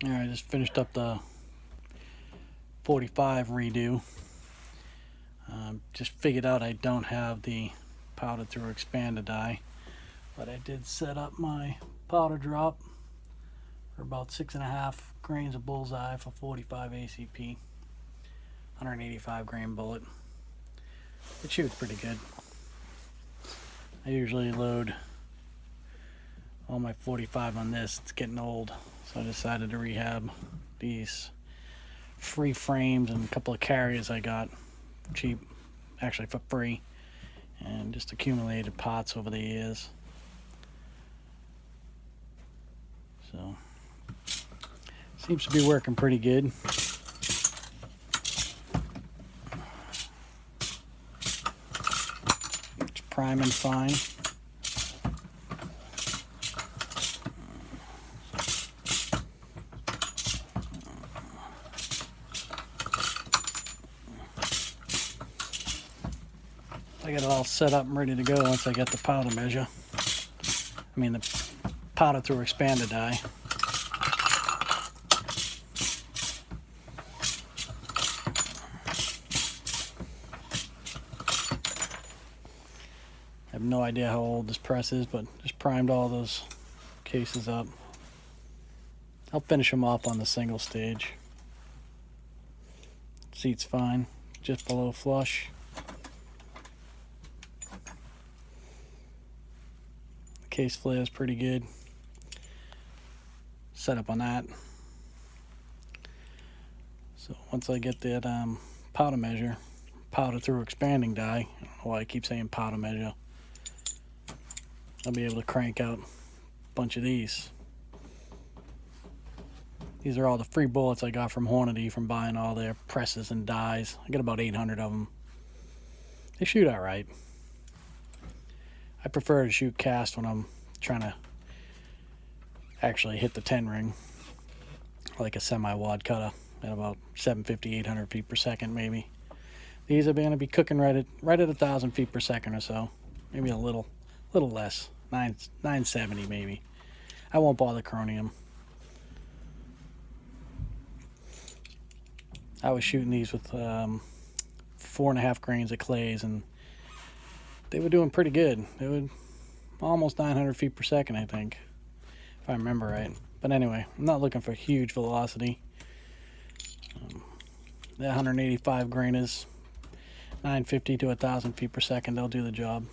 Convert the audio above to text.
Alright, I just finished up the 45 redo. Just figured out I don't have the powder through expander die, but I did set up my powder drop for about 6.5 grains of bullseye for 45 ACP, 185 grain bullet. It shoots pretty good. I usually load all my 45 on this. It's getting old, so I decided to rehab these free frames and a couple of carriers I got cheap, actually for free, and just accumulated pots over the years. So seems to be working pretty good. It's priming fine. I got it all set up and ready to go once I get the powder measure. I mean the powder through expander die. I have no idea how old this press is, but just primed all those cases up. I'll finish them off on the single stage. Seat's fine, just below flush. The case flare is pretty good. Set up on that. So once I get that powder measure, powder through expanding die, I don't know why I keep saying powder measure, I'll be able to crank out a bunch of these. These are all the free bullets I got from Hornady from buying all their presses and dies. I got about 800 of them. They shoot alright. I prefer to shoot cast when I'm trying to actually hit the 10 ring, like a semi-wad cutter at about 750, 800 feet per second maybe. These are going to be cooking right at 1,000 feet per second or so, maybe a little less, 970 maybe. I won't bother chromium. I was shooting these with 4.5 grains of clays, and they were doing pretty good. They were almost 900 feet per second, I think, if I remember right. But anyway, I'm not looking for huge velocity. The 185 grainers, 950 to 1,000 feet per second, they'll do the job.